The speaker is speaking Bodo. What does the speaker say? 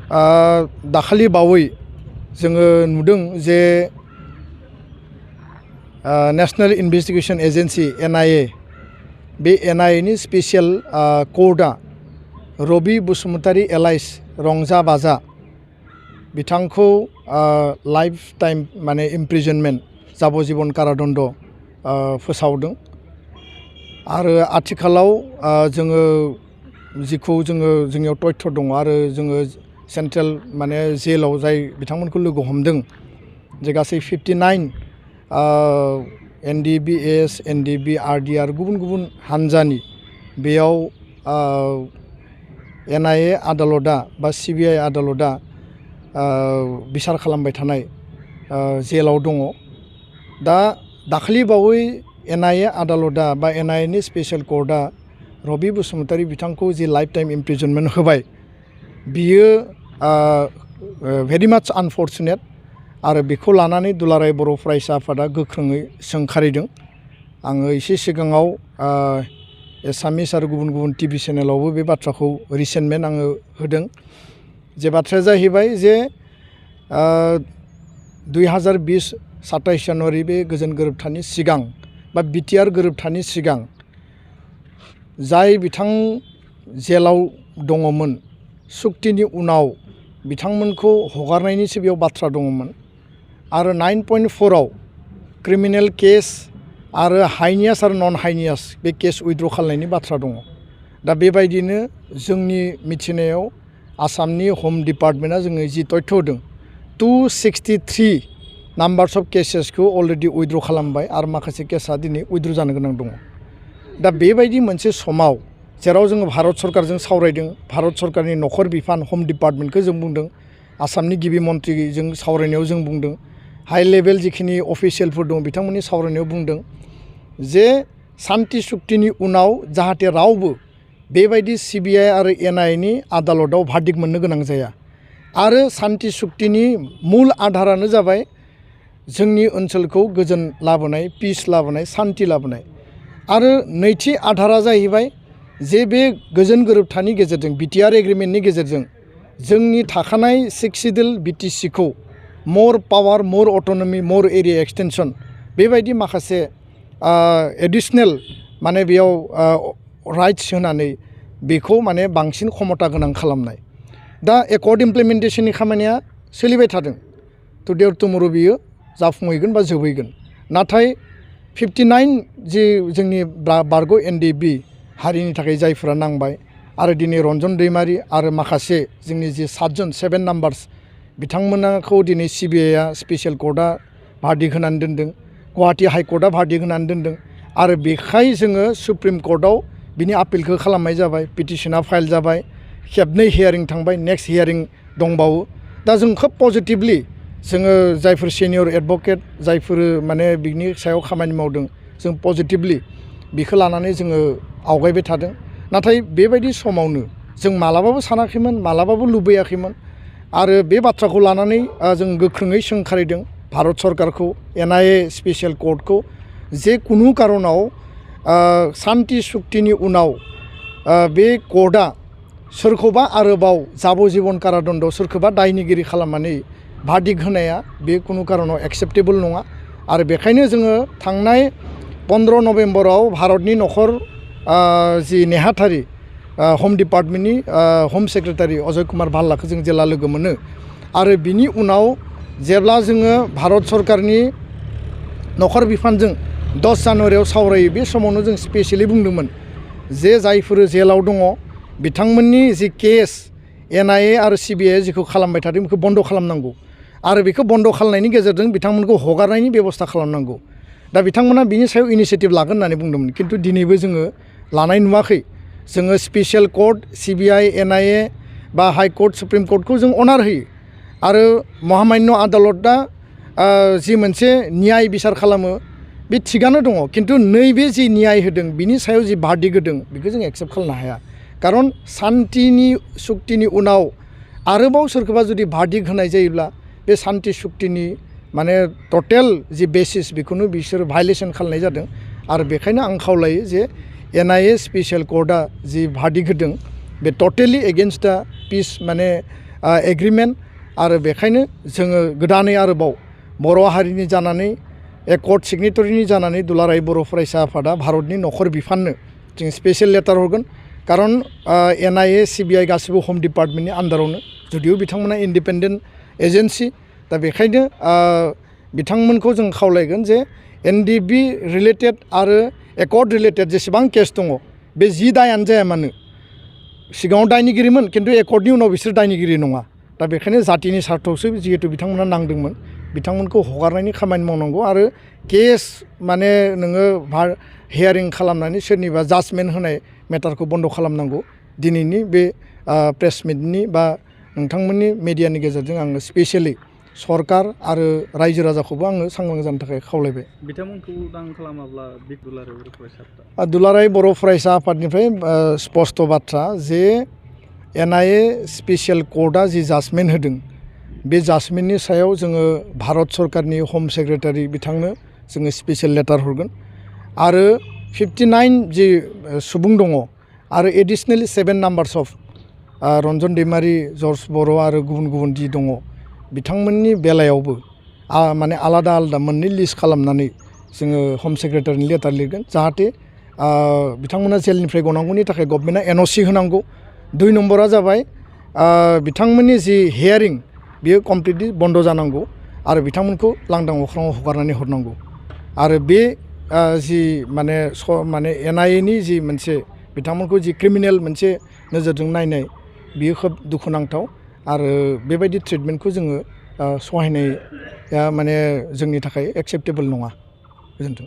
दाखालि बावै जोङो नुदों जे नेशनेल इन्वेस्टिगेशन एजेंसी NIA बे NIA नि स्पेशल कर्टआ रबि बसुमतारी एलाइस रंजा बाजा बिथांखौ लाइफ टाइम माने इमप्रिजनमेन्ट जाबजीबन कारादण्ड फोसावदों आरो आथिखालाव जोङो जिखौ जोंनियाव तथ्य दङ आरो जोङो सेन्ट्रेल माने जेलाव जाय बिथांमोनखौ लोगो हमदों जे गासै 59 NDBS NDB RDR गुबुन गुबुन हानजानि बेयाव NIA आदालतआ बा CBI आदालतआ बिसार खालामबाय थानाय जेलाव दङ। दा दाखालि बावै NIA आदालतआ बा NIA नि स्पेशल कर्टआ रबि बसुमतारी बिथांखौ जि लाइफ टाइम इमप्रिजनमेन्ट होबाय बियो भेरि माच आनफर्चुनेट आरो बेखौ लानानै दुलाराय बर' फरायसा आफादा गोख्रोङै सोंखारिदों। आङो एसे सिगाङाव एसामिस आरो गुबुन गुबुन TV चेनेलावबो बे बाथ्राखौ रिसेन्टमेन्ट आङो होदों जे बाथ्राया जाहैबाय जे 2020 27 जानुवारि बे गोजोन गोरोबथानि सिगां बा BTR गोरोबथानि सिगां जाय बिथां जेलाव दङमोन सुक्तिनि उनाव बिथांमोनखौ हगारनायनिसो बेयाव बाथ्रा दङमोन आरो 9.4 आव क्रिमिनेल केस आरो हाइनियास आरो नन हाइनियास बे केस उइथड्र खालामनायनि बाथ्रा दङ। दा बेबायदिनो जोंनि मिथिनायाव आसामनि हम डिपार्टमेन्टआ जोङो जि तथ्य होदों 263 नाम्बार्स अफ केसेसखौ अलरेडि उइथड्र खालामबाय आरो माखासे केसा दिनै उइथड्र जानो गोनां दङ। दा बेबायदि मोनसे समाव जेराव जोङो भारत सरकारजों सावरायदों, भारत सरकारनि नखर बिफान हम डिपार्टमेन्टखौ जों बुंदों, आसामनि गिबि मन्थ्रिजों सावरायनायाव जों बुंदों, हाई लेभेल जिखिनि अफिसियेलफोर दं बिथांमोननि सावरायनायाव बुंदों जे सान्ति सुक्तिनि उनाव जाहाथे रावबो बेबायदि CBI आरो NIA नि आदालतआव भार्डिक्ट मोननो गोनां जाया आरो सान्ति सुक्तिनि मुल आधारानो जाबाय जोंनि ओनसोलखौ गोजोन लाबोनाय, पिस लाबोनाय, सान्ति लाबोनाय आरो नैथि आधारा जाहैबाय जे बे गोजोन गोरोबथानि गेजेरजों BTR एग्रिमेन्टनि गेजेरजों जोंनि थाखानाय 6 सिडिउल BTC खौ मोर पावार, मोर अट'नमि, मोर एरिया एक्सटेनसन बेबायदि माखासे एडिशनेल माने बेयाव राइट्स होनानै बेखौ माने बांसिन क्षमता गोनां खालामनाय। दा एकर्ड इमप्लिमेन्टेशननि खामानिया सोलिबाय थादों। टुडे अर टुमरो बियो जाफुंहैगोन बा जोबहैगोन। नाथाय 59 जि जोंनि बारग' NDB हारिनि थाखाय जायफोरा नांबाय आरो दिनै रन्जन दैमारि आरो माखासे जोंनि जि 7 नाम्बार्स बिथांमोनखौ दिनै CBIआ स्पेशल कर्टआ भार्डिक्ट होनानै दोनदों, गुवाहाटी हाइकर्टआ भार्डिक्ट होनानै दोनदों आरो बेखाय जोङो सुप्रिम कर्टआव बिनि आपिलखौ खालामनाय जाबाय, पिटिशना फाइल जाबाय, खेबनै हियारिं थांबाय, नेक्स्ट हियारिं दंबावो। दा जों खोब पजिटिभलि जोङो जायफोर सिनियर एडभकेट जायफोर माने बिनि सायाव खामानि मावदों जों पजिटिभलि बिखौ लानानै जोङो आवगायबाय थादों। नाथाय बेबायदि समावनो जों मालाबाबो सानाखैमोन, मालाबाबो लुबैयाखैमोन आरो बे बाथ्राखौ लानानै जों गोख्रोङै सोंखारिदों भारत सरकारखौ, NIA स्पेशल कर्टखौ जे कुनु कारनाव सान्ति सुक्तिनि उनाव बे कर्टआ सोरखौबा आरोबाव जाबजीबन कारादण्ड सोरखौबा दायनिगिरि खालामनानै भार्डिक्ट होनाया बे कुनु कारनाव एक्सेप्टेबल नङा आरो बेखायनो जोङो थांनाय 15 नभेम्बराव भारतनि नखर जि नेहाथारि हम डिपार्टमेन्टनि हम सेक्रेटारि अजय कुमार भाल्लाखौ जों जेला लोगो मोनो आरो बिनि उनाव जेब्ला जोङो भारत सरकारनि नखर बिफानजों 10 जानुवारियाव सावरायो बे समावनो जों स्पेसियेलि बुंदोंमोन जे जायफोर जेलाव दङ बिथांमोननि जि केस NIA आरो CBI जिखौ खालामबाय थादों बेखौ बन्द खालामनांगौ आरो बेखौ बन्द खालामनायनि गेजेरजों बिथांमोनखौ हगारनायनि बेबस्था खालामनांगौ। दा बिथांमोना बिनि सायाव इनिसियेटिभ लागोन होननानै बुंदोंमोन, खिन्थु दिनैबो जोङो लानाय नुवाखै। जोङो स्पेशल कर्ट CBI NIA बा हाइकर्ट सुप्रिम कर्टखौ जों अनार होयो आरो महामान्य आदालतआ जि मोनसे न्याय बिसार खालामो बे थिगानो दङ, खिन्थु नैबे जि न्याय होदों बिनि सायाव जि भार्डिक्ट होदों बेखौ जों एक्सेप्ट खालामनो हाया। खारन सान्तिनि सुक्तिनि उनाव आरोबाव सोरखौबा जुदि भार्डिक्ट होनाय जायोब्ला बे सान्ति सुक्तिनि माने टटेल जि बेसिस बेखौनो बिसोर भायलेसन खालामनाय जादों आरो बेखायनो आं खावलायो जे NIA स्पेशल कर्टआ जि भार्डिक्ट होदों बे टटेलि एगेन्स्ट दा पिस माने एग्रिमेन्ट आरो बेखायनो जोङो गोदानै आरोबाव बर' हारिनि जानानै एकर्ड सिगनेटरिनि जानानै दुलाराय बर' फरायसा आफादा भारतनि नखर बिफाननो जों स्पेसियेल लेटार हरगोन खारन NIA CBI गासिबो हम डिपार्टमेन्टनि आन्दारावनो जुदिও बिथांमोना इन्डिपेन्डेन्ट एजेन्सि दा बेखायनो बिथांमोनखौ जों खावलायगोन जे NDB रिलेटेड आरो एकर्ड रिलेटेड जेसेबां केस दङ बे जि दायानो जाया मानो सिगाङाव दायनिगिरिमोन खिन्थु एकर्डनि उनाव बिसोर दायनिगिरि नङा दा बेखायनो जातिनि सार्थआवसो जिहेतु बिथांमोना नांदोंमोन बिथांमोनखौ हगारनायनि खामानि मावनांगौ आरो केस माने नोङो हियारिं खालामनानै सोरनिबा जाजमेन्ट होनाय मेटारखौ बन्द खालामनांगौ दिनैनि बे प्रेस मिटनि बा नोंथांमोननि मिडियानि गेजेरजों आङो स्पेसियेलि सरकार आरो रायजो राजाखौबो आङो सांग्रां जानो थाखाय खावलायबाय बिथांमोनखौ उदां खालामाब्ला दुलाराय बर' फरायसा दुलाराय बर' फरायसा आफादनिफ्राय स्पष्ट बाथ्रा जे NIA स्पेसियेल कर्टआ जि जाजमेन्ट होदों बे जाजमेन्टनि सायाव जोङो भारत सरकारनि हम सेक्रेटारि बिथांनो जोङो स्पेसियेल लेटार हरगोन आरो 59 जि सुबुं दङ आरो एडिशनेलि 7 numbers of Ranjan Daimary George बर' आरो गुबुन गुबुन जि दङ बिथांमोननि बेलायावबो माने आलादा आलादा मोननै लिस्ट खालामनानै जोङो हम सेक्रेटारिनि लेटार लिरगोन जाहाथे बिथांमोना जेलनिफ्राय गनांगौनि थाखाय गभर्नमेन्टआ NOC होनांगौ 2 नम्बरा जाबाय बिथांमोननि जि हियारिं बियो कमप्लिटलि बन्द जानांगौ आरो बिथांमोनखौ लांदां अख्राङाव हगारनानै हरनांगौ आरो बे जि माने NIA नि जि मोनसे बिथांमोनखौ जि क्रिमिनेल मोनसे नोजोरजों नायनाय बियो खोब दुखुनांथाव आरो बेबायदि ट्रिटमेन्टखौ जोङो सहायनाया माने जोंनि थाखाय एक्सेप्टेबल नङा गोजोन्थों।